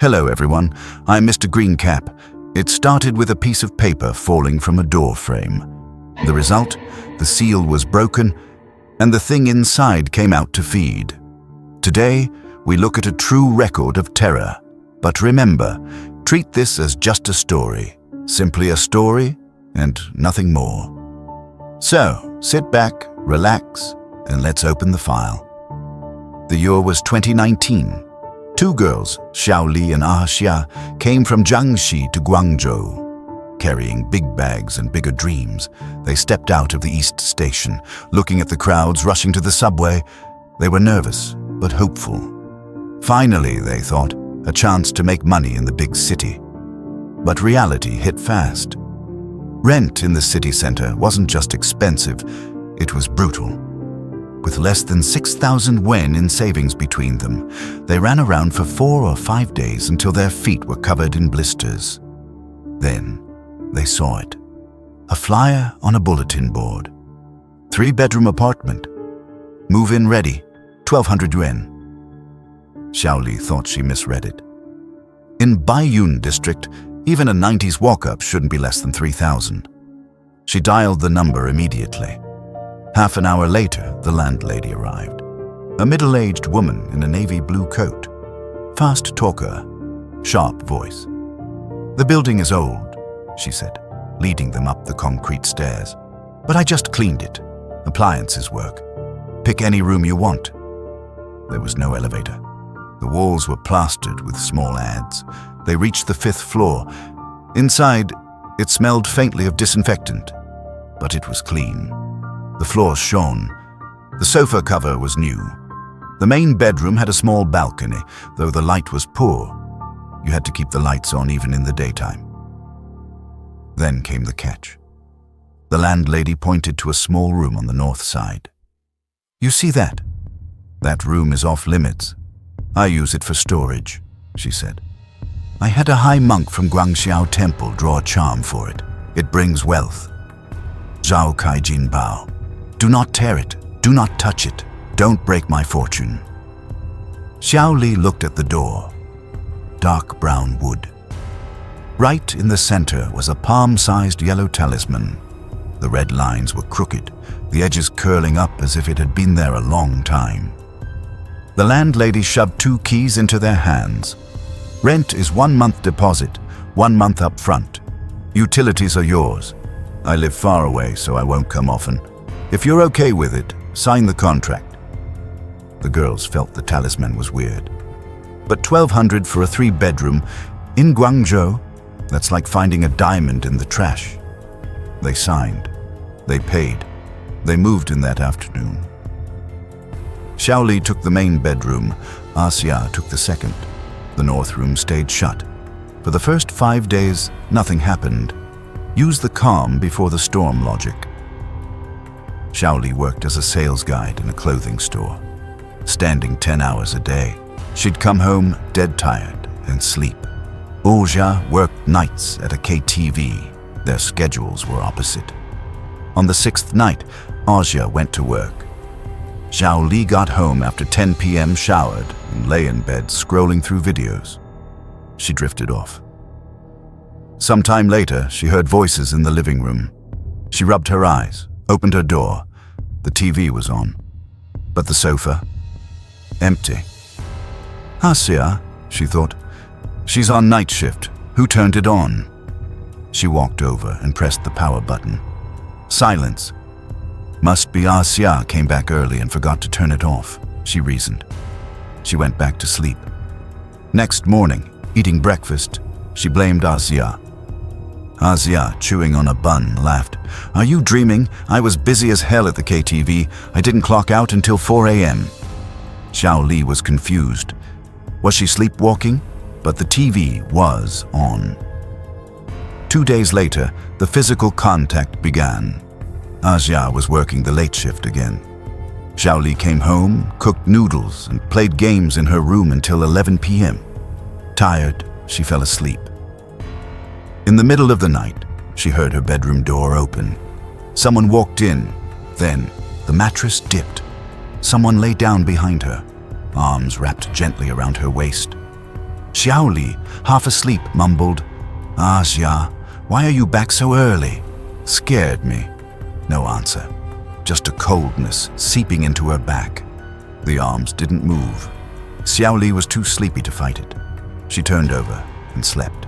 Hello everyone, I'm Mr. Greencap. It started with a piece of paper falling from a door frame. The result? The seal was broken and the thing inside came out to feed. Today, we look at a true record of terror. But remember, treat this as just a story. Simply a story and nothing more. So, sit back, relax, and let's open the file. The year was 2019. Two girls, Xiaoli and Xia, came from Jiangxi to Guangzhou. Carrying big bags and bigger dreams, they stepped out of the East Station, looking at the crowds rushing to the subway. They were nervous, but hopeful. Finally, they thought, a chance to make money in the big city. But reality hit fast. Rent in the city center wasn't just expensive, it was brutal. With less than 6,000 yuan in savings between them, they ran around for 4 or 5 days until their feet were covered in blisters. Then, they saw it. A flyer on a bulletin board. 3-bedroom apartment. Move-in ready, 1,200 yuan. Xiaoli thought she misread it. In Baiyun District, even a 90s walk-up shouldn't be less than 3,000. She dialed the number immediately. Half an hour later, the landlady arrived. A middle-aged woman in a navy blue coat. Fast talker, sharp voice. "The building is old," she said, leading them up the concrete stairs. "But I just cleaned it. Appliances work. Pick any room you want." There was no elevator. The walls were plastered with small ads. They reached the 5th floor. Inside, it smelled faintly of disinfectant, but it was clean. The floors shone. The sofa cover was new. The main bedroom had a small balcony, though the light was poor. You had to keep the lights on even in the daytime. Then came the catch. The landlady pointed to a small room on the north side. "You see that? That room is off limits. I use it for storage," she said. "I had a high monk from Guangzhou Temple draw a charm for it. It brings wealth. Zhao Kai Jin Bao. Do not tear it. Do not touch it. Don't break my fortune." Xiaoli looked at the door. Dark brown wood. Right in the center was a palm-sized yellow talisman. The red lines were crooked, the edges curling up as if it had been there a long time. The landlady shoved 2 keys into their hands. "Rent is 1 month deposit, 1 month up front. Utilities are yours. I live far away, so I won't come often. If you're okay with it, sign the contract." The girls felt the talisman was weird. But 1,200 for a 3-bedroom in Guangzhou, that's like finding a diamond in the trash. They signed. They paid. They moved in that afternoon. Xiaoli took the main bedroom. Xia took the second. The north room stayed shut. For the first 5 days, nothing happened. Use the calm before the storm logic. Xiaoli worked as a sales guide in a clothing store. Standing 10 hours a day, she'd come home dead tired and sleep. Xia worked nights at a KTV. Their schedules were opposite. On the 6th night, Xia went to work. Xiaoli got home after 10 p.m., showered, and lay in bed scrolling through videos. She drifted off. Sometime later, she heard voices in the living room. She rubbed her eyes, opened her door. The TV was on. But the sofa? Empty. "Xia," she thought. "She's on night shift. Who turned it on?" She walked over and pressed the power button. Silence. "Must be Xia came back early and forgot to turn it off," she reasoned. She went back to sleep. Next morning, eating breakfast, she blamed Xia. Xia, chewing on a bun, laughed. "Are you dreaming? I was busy as hell at the KTV. I didn't clock out until 4 a.m. Xiaoli was confused. Was she sleepwalking? But the TV was on. 2 days later, the physical contact began. Xia was working the late shift again. Xiaoli came home, cooked noodles, and played games in her room until 11 p.m. Tired, she fell asleep. In the middle of the night, she heard her bedroom door open. Someone walked in. Then, the mattress dipped. Someone lay down behind her, arms wrapped gently around her waist. Xiaoli, half asleep, mumbled, "Ah, Xia, why are you back so early?" Scared me. No answer. Just a coldness seeping into her back. The arms didn't move. Xiaoli was too sleepy to fight it. She turned over and slept.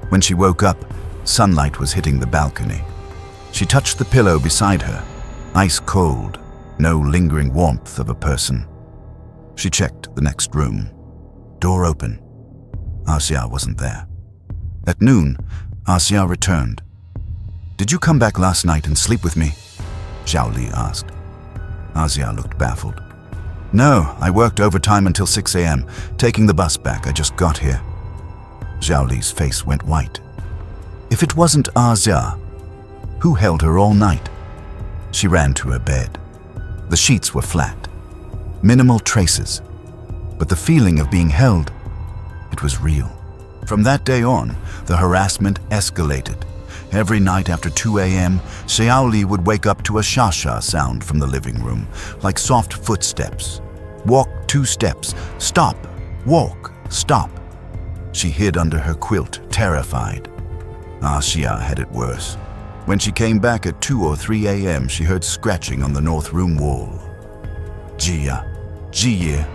When she woke up, sunlight was hitting the balcony. She touched the pillow beside her. Ice cold, no lingering warmth of a person. She checked the next room. Door open. Xia wasn't there. At noon, Xia returned. "Did you come back last night and sleep with me?" Xiaoli asked. Xia looked baffled. "No, I worked overtime until 6 a.m., taking the bus back. I just got here." Xiaoli's face went white. If it wasn't Xia, who held her all night? She ran to her bed. The sheets were flat, minimal traces, but the feeling of being held, it was real. From that day on, the harassment escalated. Every night after 2 a.m., Xiaoli would wake up to a sha-sha sound from the living room, like soft footsteps. Walk 2 steps, stop, walk, stop. She hid under her quilt, terrified. Xia had it worse. When she came back at 2 or 3 a.m., she heard scratching on the north room wall. Jia, Jiye,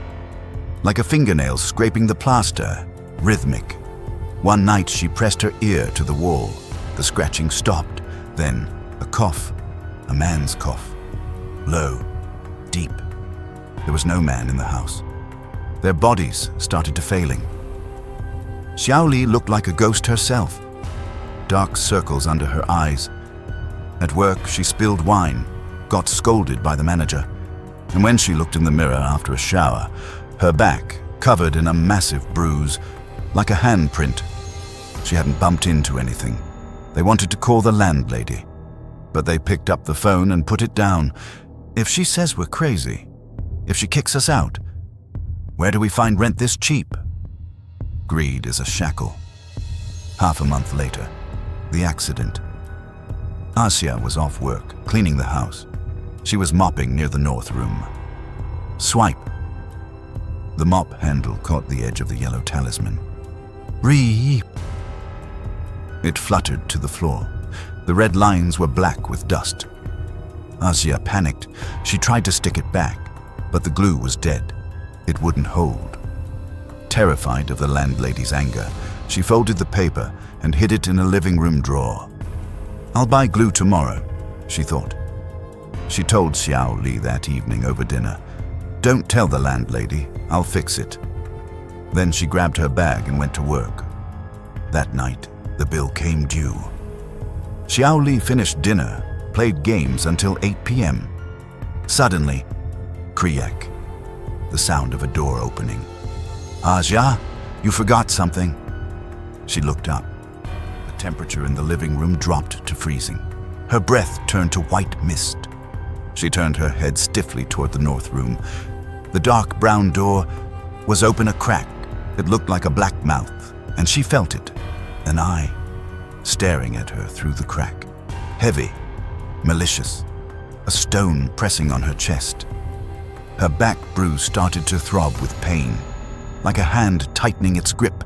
like a fingernail scraping the plaster, rhythmic. One night she pressed her ear to the wall. The scratching stopped. Then a cough, a man's cough. Low, deep. There was no man in the house. Their bodies started to failing. Xiaoli looked like a ghost herself. Dark circles under her eyes. At work, she spilled wine, got scolded by the manager. And when she looked in the mirror after a shower, her back covered in a massive bruise, like a handprint. She hadn't bumped into anything. They wanted to call the landlady, but they picked up the phone and put it down. If she says we're crazy, if she kicks us out, where do we find rent this cheap? Greed is a shackle. Half a month later, the accident. Xia was off work, cleaning the house. She was mopping near the north room. Swipe. The mop handle caught the edge of the yellow talisman. Reap. It fluttered to the floor. The red lines were black with dust. Xia panicked. She tried to stick it back, but the glue was dead. It wouldn't hold. Terrified of the landlady's anger, she folded the paper and hid it in a living room drawer. "I'll buy glue tomorrow," she thought. She told Xiaoli that evening over dinner, "Don't tell the landlady, I'll fix it." Then she grabbed her bag and went to work. That night, the bill came due. Xiaoli finished dinner, played games until 8 p.m. Suddenly, kriak, the sound of a door opening. "Xia, you forgot something." She looked up. The temperature in the living room dropped to freezing. Her breath turned to white mist. She turned her head stiffly toward the north room. The dark brown door was open a crack. It looked like a black mouth, and she felt it. An eye, staring at her through the crack. Heavy, malicious, a stone pressing on her chest. Her back bruise started to throb with pain, like a hand tightening its grip.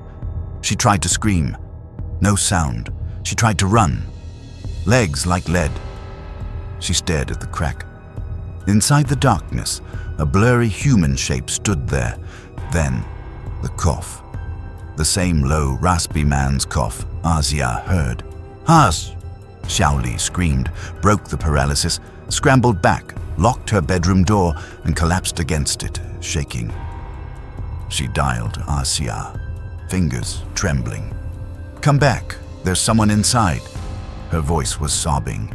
She tried to scream. No sound. She tried to run. Legs like lead. She stared at the crack. Inside the darkness, a blurry human shape stood there. Then, the cough. The same low, raspy man's cough Xia heard. "Has!" Xiaoli screamed, broke the paralysis, scrambled back, locked her bedroom door, and collapsed against it, shaking. She dialed Xia, fingers trembling. "Come back, there's someone inside." Her voice was sobbing.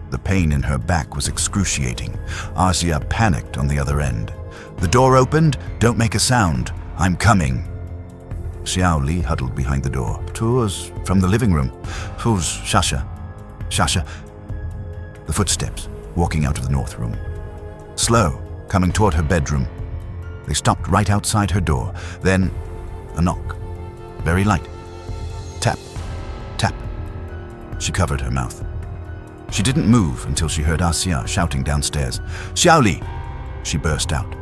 The pain in her back was excruciating. Xia panicked on the other end. "The door opened, don't make a sound, I'm coming." Xiaoli huddled behind the door. "Who's from the living room? Who's Shasha? Shasha?" The footsteps, walking out of the north room. Slow, coming toward her bedroom. They stopped right outside her door. Then, a knock. Very light. Tap, tap. She covered her mouth. She didn't move until she heard Xia shouting downstairs. "Xiaoli!" She burst out.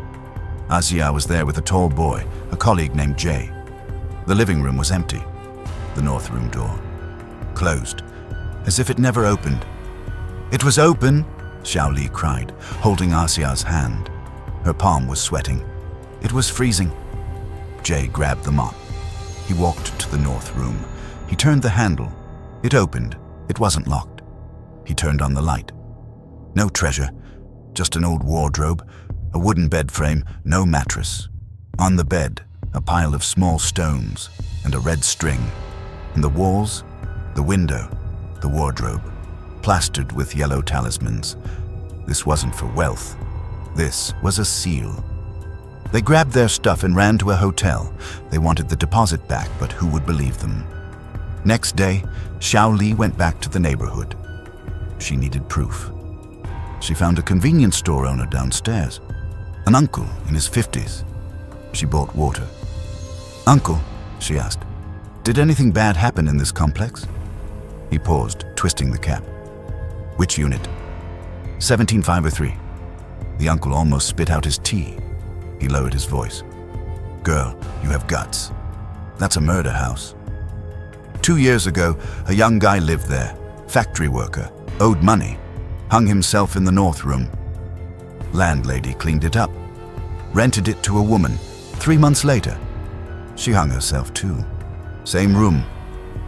Xia was there with a tall boy, a colleague named Jay. The living room was empty. The north room door closed, as if it never opened. "It was open," Xiao Li cried, holding Asia's hand. Her palm was sweating. It was freezing. Jay grabbed the mop. He walked to the north room. He turned the handle. It opened. It wasn't locked. He turned on the light. No treasure, just an old wardrobe, a wooden bed frame, no mattress. On the bed, a pile of small stones and a red string. And the walls, the window, the wardrobe, plastered with yellow talismans. This wasn't for wealth. This was a seal. They grabbed their stuff and ran to a hotel. They wanted the deposit back, but who would believe them? Next day, Xiao Li went back to the neighborhood. She needed proof. She found a convenience store owner downstairs, an uncle in his 50s. She bought water. "Uncle," she asked, "did anything bad happen in this complex?" He paused, twisting the cap. "Which unit?" 17503. The uncle almost spit out his tea. He lowered his voice. "Girl, you have guts. That's a murder house. 2 years ago, a young guy lived there, factory worker, owed money, hung himself in the north room. Landlady cleaned it up, rented it to a woman. 3 months later, she hung herself too. Same room,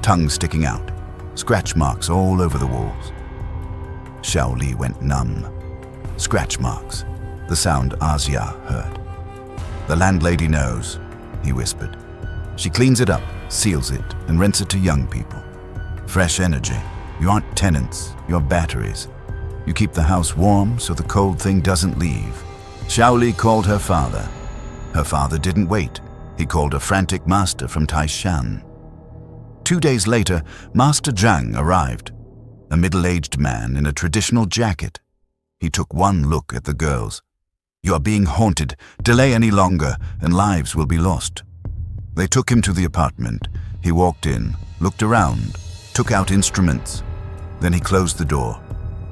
tongue sticking out, scratch marks all over the walls." Xiao Li went numb. Scratch marks, the sound Asia heard. "The landlady knows," he whispered. "She cleans it up, seals it, and rents it to young people. Fresh energy. You aren't tenants, you're batteries. You keep the house warm so the cold thing doesn't leave." Xiao Li called her father. Her father didn't wait. He called a frantic master from Taishan. 2 days later, Master Zhang arrived, a middle-aged man in a traditional jacket. He took one look at the girls. "You are being haunted. Delay any longer, and lives will be lost." They took him to the apartment. He walked in, looked around, took out instruments. Then he closed the door.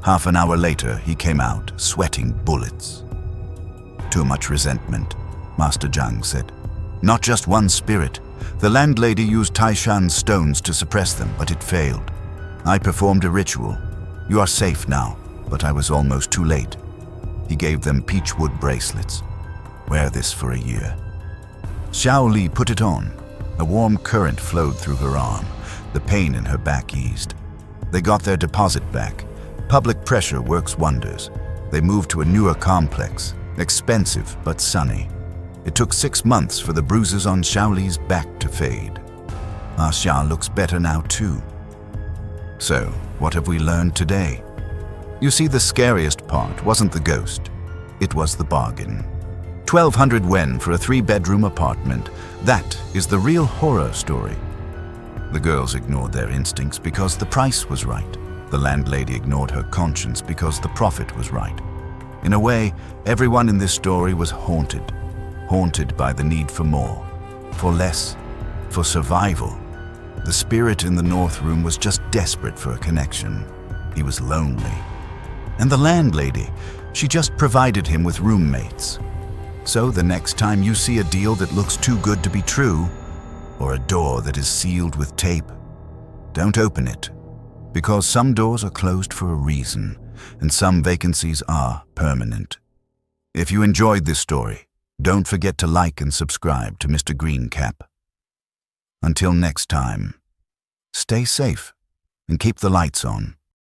Half an hour later, he came out, sweating bullets. "Too much resentment," Master Zhang said. "Not just one spirit. The landlady used Taishan stones to suppress them, but it failed. I performed a ritual. You are safe now, but I was almost too late." He gave them peachwood bracelets. "Wear this for a year." Xiao Li put it on. A warm current flowed through her arm. The pain in her back eased. They got their deposit back. Public pressure works wonders. They moved to a newer complex, expensive but sunny. It took 6 months for the bruises on Xiao Li's back to fade. Xia looks better now too. So, what have we learned today? You see, the scariest part wasn't the ghost. It was the bargain. 1,200 yuan for a 3-bedroom apartment. That is the real horror story. The girls ignored their instincts because the price was right. The landlady ignored her conscience because the profit was right. In a way, everyone in this story was haunted. Haunted by the need for more, for less, for survival. The spirit in the north room was just desperate for a connection. He was lonely. And the landlady, she just provided him with roommates. So the next time you see a deal that looks too good to be true, or a door that is sealed with tape, don't open it, because some doors are closed for a reason, and some vacancies are permanent. If you enjoyed this story, don't forget to like and subscribe to Mr. Greencap. Until next time, stay safe and keep the lights on.